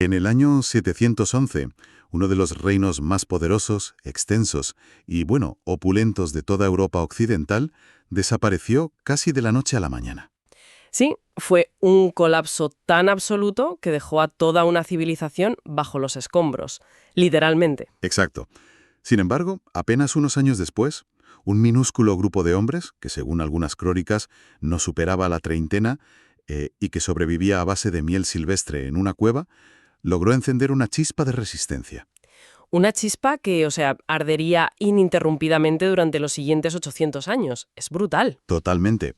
En el año 711, uno de los reinos más poderosos, extensos y, opulentos de toda Europa occidental, desapareció casi de la noche a la mañana. Sí, fue un colapso tan absoluto que dejó a toda una civilización bajo los escombros, literalmente. Exacto. Sin embargo, apenas unos años después, un minúsculo grupo de hombres, que según algunas crónicas no superaba la treintena y que sobrevivía a base de miel silvestre en una cueva, logró encender una chispa de resistencia. Una chispa que, ardería ininterrumpidamente durante los siguientes 800 años. Es brutal. Totalmente.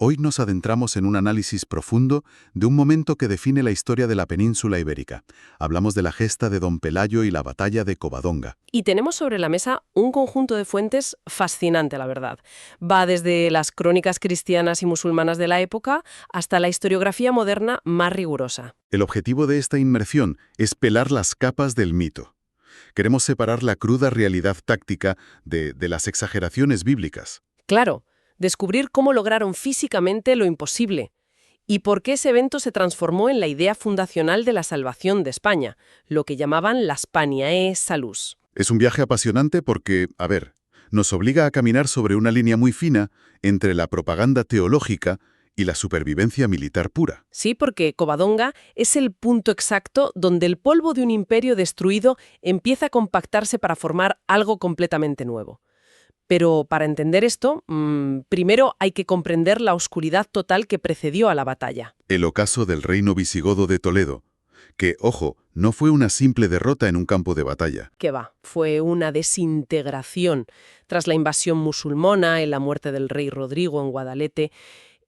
Hoy nos adentramos en un análisis profundo de un momento que define la historia de la península ibérica. Hablamos de la gesta de Don Pelayo y la batalla de Covadonga. Y tenemos sobre la mesa un conjunto de fuentes fascinante, la verdad. Va desde las crónicas cristianas y musulmanas de la época hasta la historiografía moderna más rigurosa. El objetivo de esta inmersión es pelar las capas del mito. Queremos separar la cruda realidad táctica de las exageraciones bíblicas. Claro, descubrir cómo lograron físicamente lo imposible y por qué ese evento se transformó en la idea fundacional de la salvación de España, lo que llamaban la Spaniae Salus. Es un viaje apasionante porque, nos obliga a caminar sobre una línea muy fina entre la propaganda teológica y la supervivencia militar pura. Sí, porque Covadonga es el punto exacto donde el polvo de un imperio destruido empieza a compactarse para formar algo completamente nuevo. Pero para entender esto, primero hay que comprender la oscuridad total que precedió a la batalla. El ocaso del reino visigodo de Toledo, que, ojo, no fue una simple derrota en un campo de batalla. ¿Qué va? Fue una desintegración. Tras la invasión musulmana, en la muerte del rey Rodrigo en Guadalete,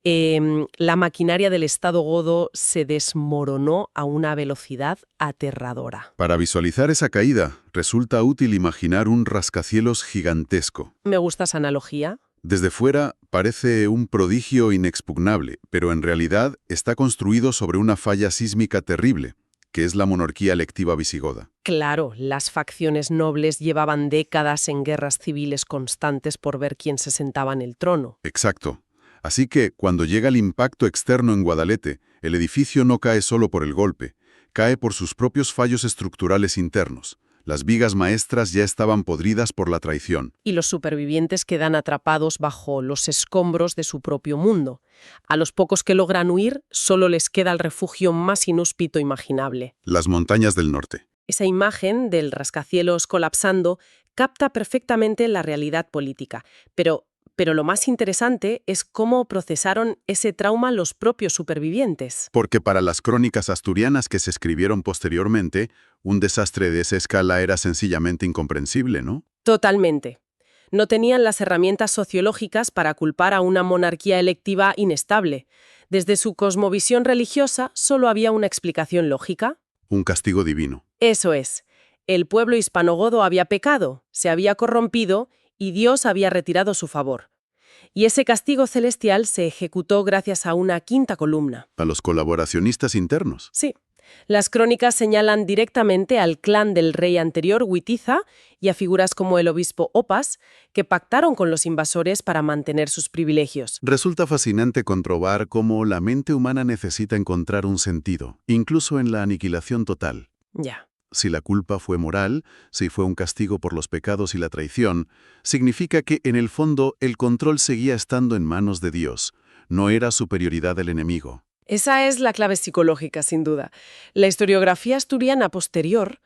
la maquinaria del Estado godo se desmoronó a una velocidad aterradora. Para visualizar esa caída, resulta útil imaginar un rascacielos gigantesco. Me gusta esa analogía. Desde fuera parece un prodigio inexpugnable, pero en realidad está construido sobre una falla sísmica terrible, que es la monarquía electiva visigoda. Claro, las facciones nobles llevaban décadas en guerras civiles constantes por ver quién se sentaba en el trono. Exacto. Así que, cuando llega el impacto externo en Guadalete, el edificio no cae solo por el golpe, cae por sus propios fallos estructurales internos. Las vigas maestras ya estaban podridas por la traición. Y los supervivientes quedan atrapados bajo los escombros de su propio mundo. A los pocos que logran huir, solo les queda el refugio más inhóspito imaginable. Las montañas del norte. Esa imagen del rascacielos colapsando capta perfectamente la realidad política, pero lo más interesante es cómo procesaron ese trauma los propios supervivientes. Porque para las crónicas asturianas que se escribieron posteriormente, un desastre de esa escala era sencillamente incomprensible, ¿no? Totalmente. No tenían las herramientas sociológicas para culpar a una monarquía electiva inestable. Desde su cosmovisión religiosa solo había una explicación lógica. Un castigo divino. Eso es. El pueblo hispanogodo había pecado, se había corrompido y Dios había retirado su favor. Y ese castigo celestial se ejecutó gracias a una quinta columna. A los colaboracionistas internos. Sí. Las crónicas señalan directamente al clan del rey anterior, Witiza, y a figuras como el obispo Opas, que pactaron con los invasores para mantener sus privilegios. Resulta fascinante comprobar cómo la mente humana necesita encontrar un sentido, incluso en la aniquilación total. Ya. Si la culpa fue moral, si fue un castigo por los pecados y la traición, significa que, en el fondo, el control seguía estando en manos de Dios. No era superioridad del enemigo. Esa es la clave psicológica, sin duda. La historiografía asturiana posterior,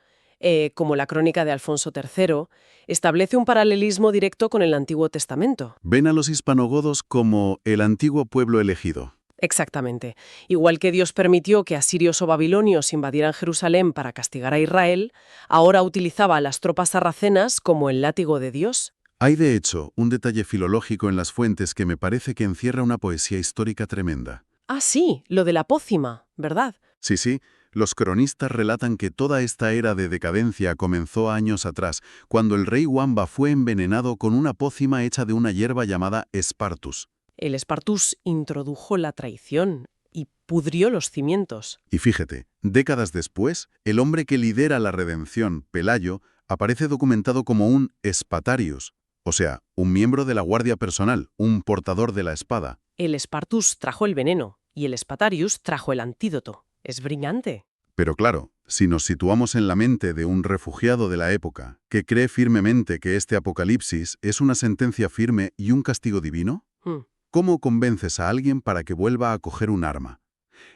como la crónica de Alfonso III, establece un paralelismo directo con el Antiguo Testamento. Ven a los hispanogodos como el antiguo pueblo elegido. Exactamente. Igual que Dios permitió que asirios o babilonios invadieran Jerusalén para castigar a Israel, ahora utilizaba a las tropas sarracenas como el látigo de Dios. Hay, de hecho, un detalle filológico en las fuentes que me parece que encierra una poesía histórica tremenda. Ah, sí, lo de la pócima, ¿verdad? Sí, los cronistas relatan que toda esta era de decadencia comenzó años atrás, cuando el rey Wamba fue envenenado con una pócima hecha de una hierba llamada espartus. El espartus introdujo la traición y pudrió los cimientos. Y fíjate, décadas después, el hombre que lidera la redención, Pelayo, aparece documentado como un espatarius, o sea, un miembro de la guardia personal, un portador de la espada. El espartus trajo el veneno y el espatarius trajo el antídoto. Es brillante. Pero claro, si nos situamos en la mente de un refugiado de la época que cree firmemente que este apocalipsis es una sentencia firme y un castigo divino, Hmm. ¿cómo convences a alguien para que vuelva a coger un arma?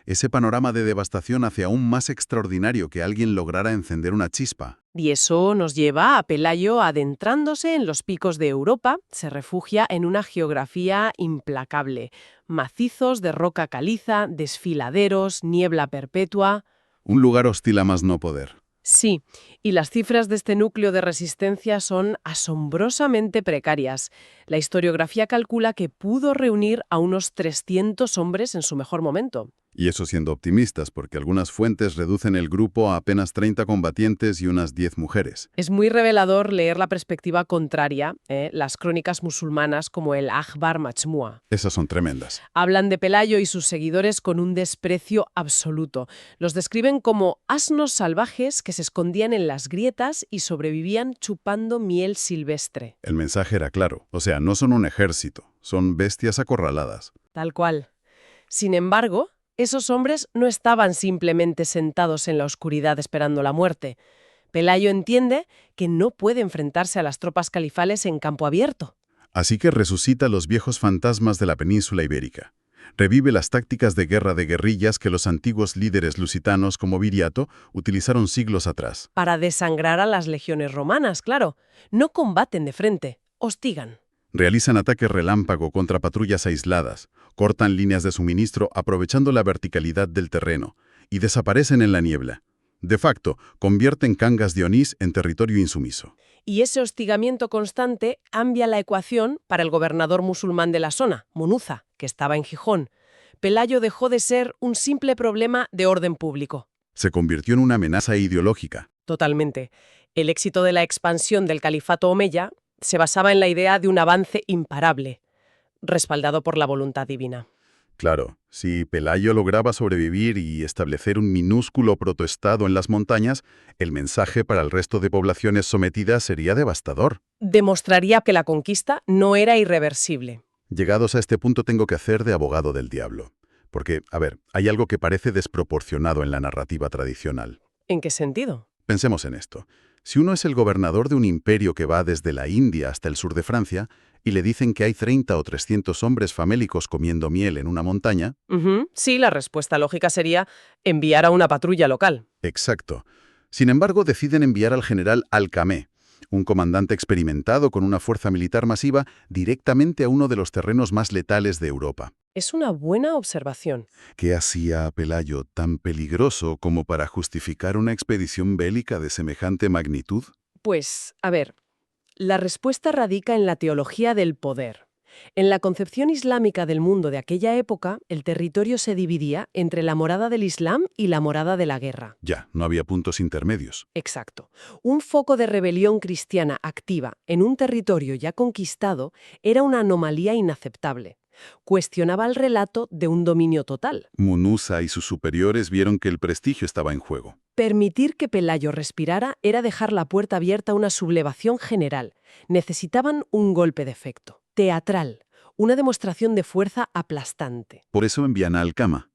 Ese panorama de devastación hace aún más extraordinario que alguien lograra encender una chispa. Y eso nos lleva a Pelayo adentrándose en los picos de Europa, se refugia en una geografía implacable. Macizos de roca caliza, desfiladeros, niebla perpetua. Un lugar hostil a más no poder. Sí, y las cifras de este núcleo de resistencia son asombrosamente precarias. La historiografía calcula que pudo reunir a unos 300 hombres en su mejor momento. Y eso siendo optimistas, porque algunas fuentes reducen el grupo a apenas 30 combatientes y unas 10 mujeres. Es muy revelador leer la perspectiva contraria, las crónicas musulmanas como el Akhbar Majmua. Esas son tremendas. Hablan de Pelayo y sus seguidores con un desprecio absoluto. Los describen como asnos salvajes que se escondían en las grietas y sobrevivían chupando miel silvestre. El mensaje era claro. O sea, no son un ejército, son bestias acorraladas. Tal cual. Sin embargo, esos hombres no estaban simplemente sentados en la oscuridad esperando la muerte. Pelayo entiende que no puede enfrentarse a las tropas califales en campo abierto. Así que resucita los viejos fantasmas de la península ibérica. Revive las tácticas de guerra de guerrillas que los antiguos líderes lusitanos como Viriato utilizaron siglos atrás. Para desangrar a las legiones romanas, claro. No combaten de frente, hostigan. Realizan ataques relámpago contra patrullas aisladas, cortan líneas de suministro aprovechando la verticalidad del terreno y desaparecen en la niebla. De facto, convierten Cangas de Onís en territorio insumiso. Y ese hostigamiento constante cambia la ecuación para el gobernador musulmán de la zona, Munuza, que estaba en Gijón. Pelayo dejó de ser un simple problema de orden público. Se convirtió en una amenaza ideológica. Totalmente. El éxito de la expansión del califato omeya se basaba en la idea de un avance imparable, respaldado por la voluntad divina. Claro, si Pelayo lograba sobrevivir y establecer un minúsculo protoestado en las montañas, el mensaje para el resto de poblaciones sometidas sería devastador. Demostraría que la conquista no era irreversible. Llegados a este punto tengo que hacer de abogado del diablo. Porque, a ver, hay algo que parece desproporcionado en la narrativa tradicional. ¿En qué sentido? Pensemos en esto. Si uno es el gobernador de un imperio que va desde la India hasta el sur de Francia, y le dicen que hay 30 o 300 hombres famélicos comiendo miel en una montaña... Sí, la respuesta lógica sería enviar a una patrulla local. Exacto. Sin embargo, deciden enviar al general Alcamé, un comandante experimentado con una fuerza militar masiva, directamente a uno de los terrenos más letales de Europa. Es una buena observación. ¿Qué hacía a Pelayo tan peligroso como para justificar una expedición bélica de semejante magnitud? Pues, a ver, la respuesta radica en la teología del poder. En la concepción islámica del mundo de aquella época, el territorio se dividía entre la morada del Islam y la morada de la guerra. Ya, no había puntos intermedios. Exacto. Un foco de rebelión cristiana activa en un territorio ya conquistado era una anomalía inaceptable. Cuestionaba el relato de un dominio total. Munuza y sus superiores vieron que el prestigio estaba en juego. Permitir que Pelayo respirara era dejar la puerta abierta a una sublevación general. Necesitaban un golpe de efecto, teatral, una demostración de fuerza aplastante. Por eso envían a Alcama,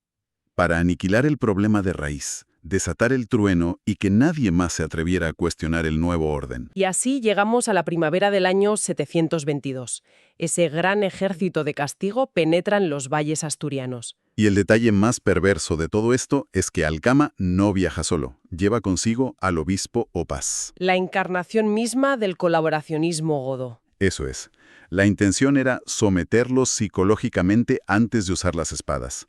para aniquilar el problema de raíz, desatar el trueno y que nadie más se atreviera a cuestionar el nuevo orden. Y así llegamos a la primavera del año 722. Ese gran ejército de castigo penetra en los valles asturianos. Y el detalle más perverso de todo esto es que Alcama no viaja solo, lleva consigo al obispo Opas. La encarnación misma del colaboracionismo godo. Eso es. La intención era someterlos psicológicamente antes de usar las espadas.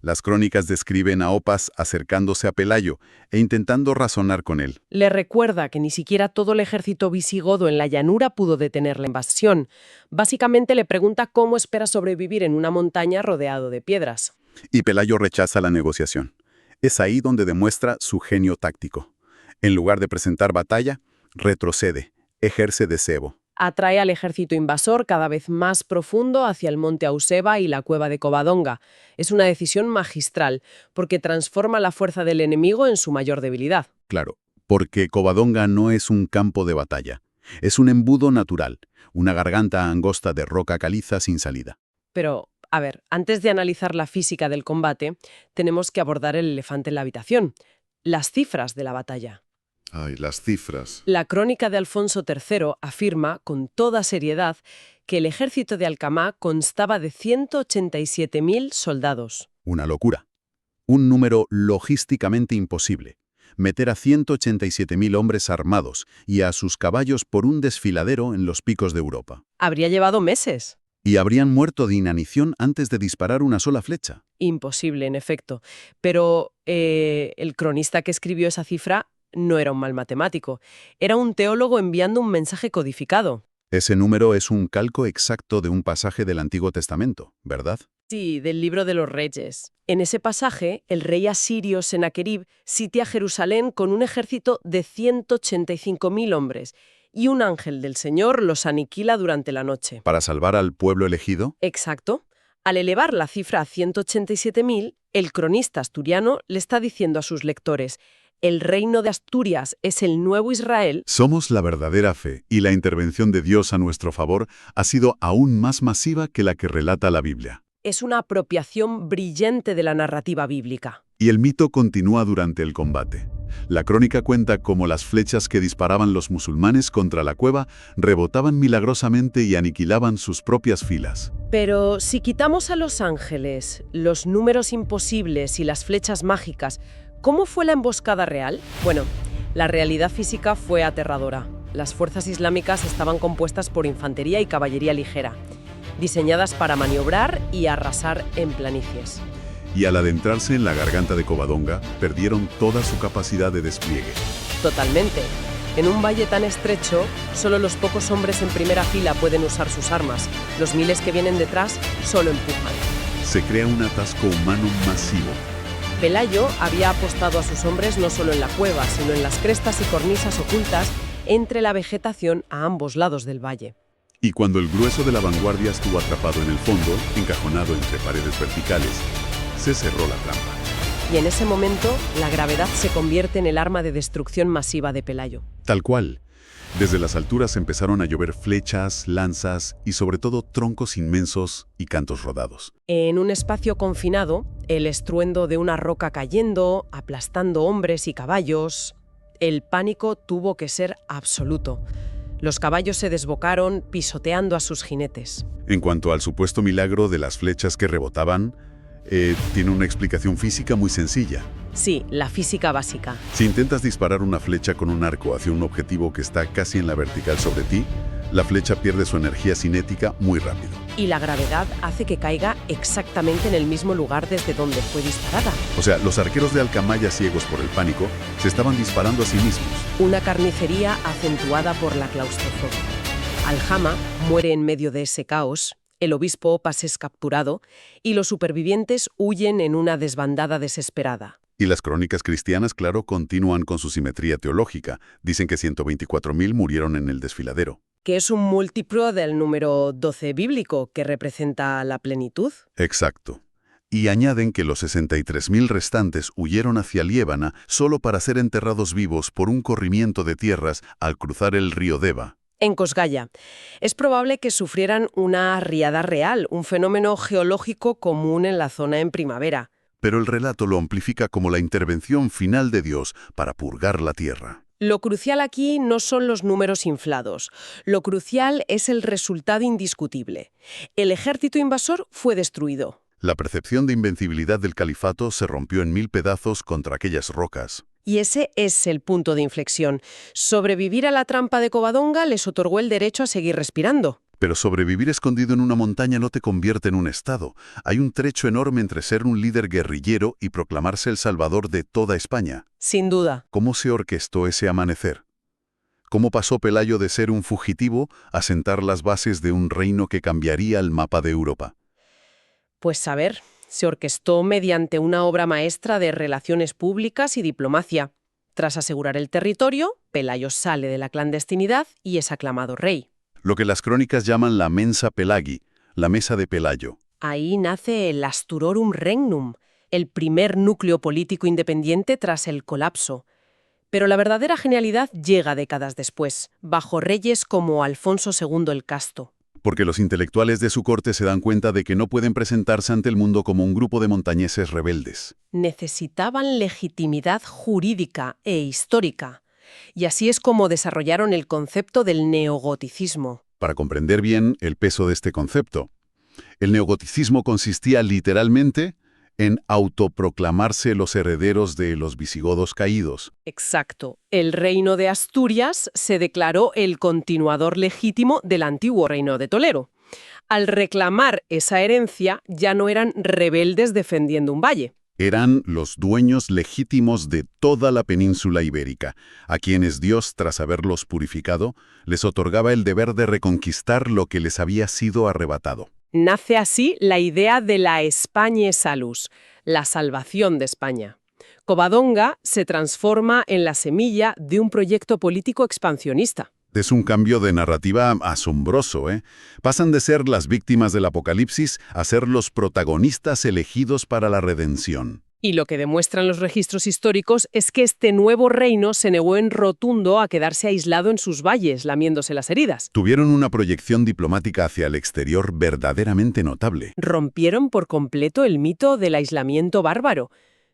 Las crónicas describen a Opas acercándose a Pelayo e intentando razonar con él. Le recuerda que ni siquiera todo el ejército visigodo en la llanura pudo detener la invasión. Básicamente le pregunta cómo espera sobrevivir en una montaña rodeado de piedras. Y Pelayo rechaza la negociación. Es ahí donde demuestra su genio táctico. En lugar de presentar batalla, retrocede, ejerce de cebo. Atrae al ejército invasor cada vez más profundo hacia el monte Auseba y la cueva de Covadonga. Es una decisión magistral, porque transforma la fuerza del enemigo en su mayor debilidad. Claro, porque Covadonga no es un campo de batalla. Es un embudo natural, una garganta angosta de roca caliza sin salida. Pero, a ver, antes de analizar la física del combate, tenemos que abordar el elefante en la habitación: las cifras de la batalla. Ay, las cifras. La crónica de Alfonso III afirma, con toda seriedad, que el ejército de Alcamá constaba de 187.000 soldados. Una locura. Un número logísticamente imposible. Meter a 187.000 hombres armados y a sus caballos por un desfiladero en los picos de Europa. Habría llevado meses. Y habrían muerto de inanición antes de disparar una sola flecha. Imposible, en efecto. Pero el cronista que escribió esa cifra no era un mal matemático. Era un teólogo enviando un mensaje codificado. Ese número es un calco exacto de un pasaje del Antiguo Testamento, ¿verdad? Sí, del Libro de los Reyes. En ese pasaje, el rey asirio Senaquerib sitia Jerusalén con un ejército de 185.000 hombres, y un ángel del Señor los aniquila durante la noche. ¿Para salvar al pueblo elegido? Exacto. Al elevar la cifra a 187.000, el cronista asturiano le está diciendo a sus lectores: el reino de Asturias es el nuevo Israel. Somos la verdadera fe, y la intervención de Dios a nuestro favor ha sido aún más masiva que la que relata la Biblia. Es una apropiación brillante de la narrativa bíblica. Y el mito continúa durante el combate. La crónica cuenta cómo las flechas que disparaban los musulmanes contra la cueva rebotaban milagrosamente y aniquilaban sus propias filas. Pero si quitamos a los ángeles, los números imposibles y las flechas mágicas, ¿cómo fue la emboscada real? Bueno, la realidad física fue aterradora. Las fuerzas islámicas estaban compuestas por infantería y caballería ligera, diseñadas para maniobrar y arrasar en planicies. Y al adentrarse en la garganta de Covadonga, perdieron toda su capacidad de despliegue. Totalmente. En un valle tan estrecho, solo los pocos hombres en primera fila pueden usar sus armas. Los miles que vienen detrás solo empujan. Se crea un atasco humano masivo. Pelayo había apostado a sus hombres no solo en la cueva, sino en las crestas y cornisas ocultas entre la vegetación a ambos lados del valle. Y cuando el grueso de la vanguardia estuvo atrapado en el fondo, encajonado entre paredes verticales, se cerró la trampa. Y en ese momento, la gravedad se convierte en el arma de destrucción masiva de Pelayo. Tal cual. Desde las alturas empezaron a llover flechas, lanzas y sobre todo troncos inmensos y cantos rodados. En un espacio confinado, el estruendo de una roca cayendo, aplastando hombres y caballos. El pánico tuvo que ser absoluto. Los caballos se desbocaron, pisoteando a sus jinetes. En cuanto al supuesto milagro de las flechas que rebotaban, tiene una explicación física muy sencilla. Sí, la física básica. Si intentas disparar una flecha con un arco hacia un objetivo que está casi en la vertical sobre ti, la flecha pierde su energía cinética muy rápido. Y la gravedad hace que caiga exactamente en el mismo lugar desde donde fue disparada. O sea, los arqueros de Alcamaya, ciegos por el pánico, se estaban disparando a sí mismos. Una carnicería acentuada por la claustrofobia. Aljama muere en medio de ese caos, el obispo Opas es capturado y los supervivientes huyen en una desbandada desesperada. Y las crónicas cristianas, claro, continúan con su simetría teológica. Dicen que 124.000 murieron en el desfiladero. Que es un múltiplo del número 12 bíblico, que representa la plenitud. Exacto. Y añaden que los 63.000 restantes huyeron hacia Liébana solo para ser enterrados vivos por un corrimiento de tierras al cruzar el río Deva. En Cosgaya. Es probable que sufrieran una riada real, un fenómeno geológico común en la zona en primavera. Pero el relato lo amplifica como la intervención final de Dios para purgar la tierra. Lo crucial aquí no son los números inflados. Lo crucial es el resultado indiscutible. El ejército invasor fue destruido. La percepción de invencibilidad del califato se rompió en 1000 pedazos contra aquellas rocas. Y ese es el punto de inflexión. Sobrevivir a la trampa de Covadonga les otorgó el derecho a seguir respirando. Pero sobrevivir escondido en una montaña no te convierte en un estado. Hay un trecho enorme entre ser un líder guerrillero y proclamarse el salvador de toda España. Sin duda. ¿Cómo se orquestó ese amanecer? ¿Cómo pasó Pelayo de ser un fugitivo a sentar las bases de un reino que cambiaría el mapa de Europa? Pues a ver, se orquestó mediante una obra maestra de relaciones públicas y diplomacia. Tras asegurar el territorio, Pelayo sale de la clandestinidad y es aclamado rey. Lo que las crónicas llaman la mensa Pelagi, la mesa de Pelayo. Ahí nace el Asturorum Regnum, el primer núcleo político independiente tras el colapso. Pero la verdadera genialidad llega décadas después, bajo reyes como Alfonso II el Casto. porque los intelectuales de su corte se dan cuenta de que no pueden presentarse ante el mundo como un grupo de montañeses rebeldes. Necesitaban legitimidad jurídica e histórica. Y así es como desarrollaron el concepto del neogoticismo. Para comprender bien el peso de este concepto, el neogoticismo consistía literalmente en autoproclamarse los herederos de los visigodos caídos. Exacto. El reino de Asturias se declaró el continuador legítimo del antiguo reino de Toledo. Al reclamar esa herencia, ya no eran rebeldes defendiendo un valle. Eran los dueños legítimos de toda la península ibérica, a quienes Dios, tras haberlos purificado, les otorgaba el deber de reconquistar lo que les había sido arrebatado. Nace así la idea de la Españae Salus, la salvación de España. Covadonga se transforma en la semilla de un proyecto político expansionista. Es un cambio de narrativa asombroso, ¿eh? Pasan de ser las víctimas del apocalipsis a ser los protagonistas elegidos para la redención. Y lo que demuestran los registros históricos es que este nuevo reino se negó en rotundo a quedarse aislado en sus valles, lamiéndose las heridas. Tuvieron una proyección diplomática hacia el exterior verdaderamente notable. Rompieron por completo el mito del aislamiento bárbaro.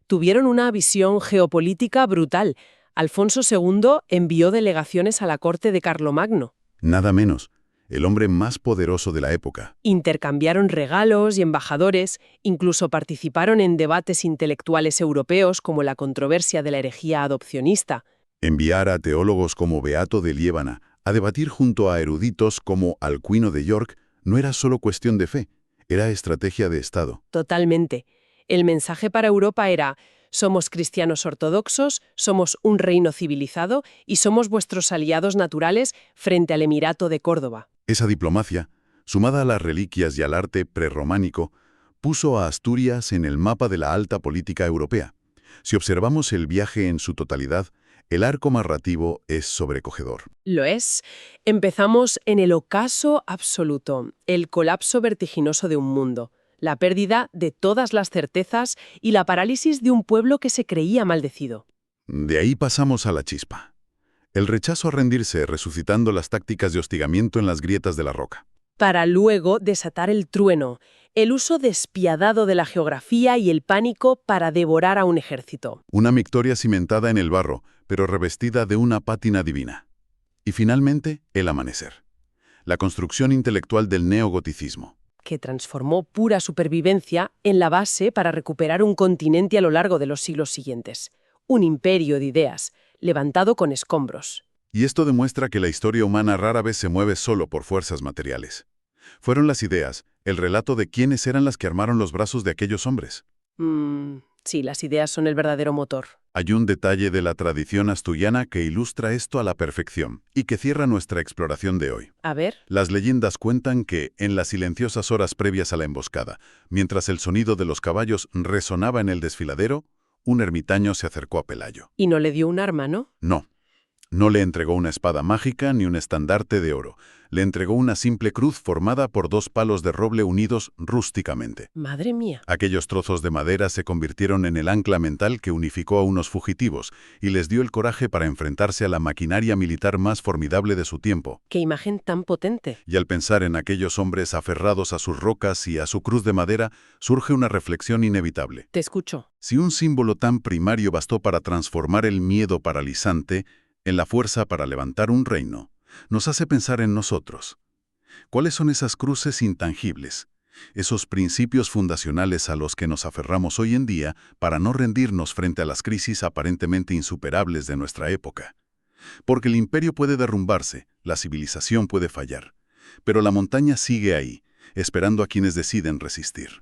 Tuvieron una visión geopolítica brutal. Alfonso II envió delegaciones a la corte de Carlomagno. Nada menos. El hombre más poderoso de la época. Intercambiaron regalos y embajadores, incluso participaron en debates intelectuales europeos como la controversia de la herejía adopcionista. Enviar a teólogos como Beato de Liébana a debatir junto a eruditos como Alcuino de York no era solo cuestión de fe, era estrategia de Estado. Totalmente. El mensaje para Europa era: somos cristianos ortodoxos, somos un reino civilizado y somos vuestros aliados naturales frente al Emirato de Córdoba. Esa diplomacia, sumada a las reliquias y al arte prerrománico, puso a Asturias en el mapa de la alta política europea. Si observamos el viaje en su totalidad, el arco narrativo es sobrecogedor. Lo es. Empezamos en el ocaso absoluto, el colapso vertiginoso de un mundo, la pérdida de todas las certezas y la parálisis de un pueblo que se creía maldecido. De ahí pasamos a la chispa. El rechazo a rendirse resucitando las tácticas de hostigamiento en las grietas de la roca. Para luego desatar el trueno, el uso despiadado de la geografía y el pánico para devorar a un ejército. Una victoria cimentada en el barro, pero revestida de una pátina divina. Y finalmente, el amanecer. La construcción intelectual del neogoticismo. Que transformó pura supervivencia en la base para recuperar un continente a lo largo de los siglos siguientes. Un imperio de ideas, levantado con escombros. Y esto demuestra que la historia humana rara vez se mueve solo por fuerzas materiales. Fueron las ideas, el relato de quiénes eran las que armaron los brazos de aquellos hombres. Sí, las ideas son el verdadero motor. Hay un detalle de la tradición asturiana que ilustra esto a la perfección y que cierra nuestra exploración de hoy. A ver. Las leyendas cuentan que, en las silenciosas horas previas a la emboscada, mientras el sonido de los caballos resonaba en el desfiladero, un ermitaño se acercó a Pelayo. Y no le dio un arma, ¿no? No. No le entregó una espada mágica ni un estandarte de oro. Le entregó una simple cruz formada por 2 palos de roble unidos rústicamente. Madre mía. Aquellos trozos de madera se convirtieron en el ancla mental que unificó a unos fugitivos y les dio el coraje para enfrentarse a la maquinaria militar más formidable de su tiempo. ¡Qué imagen tan potente! Y al pensar en aquellos hombres aferrados a sus rocas y a su cruz de madera, surge una reflexión inevitable. Te escucho. Si un símbolo tan primario bastó para transformar el miedo paralizante en la fuerza para levantar un reino, nos hace pensar en nosotros. ¿Cuáles son esas cruces intangibles? Esos principios fundacionales a los que nos aferramos hoy en día para no rendirnos frente a las crisis aparentemente insuperables de nuestra época. Porque el imperio puede derrumbarse, la civilización puede fallar, pero la montaña sigue ahí, esperando a quienes deciden resistir.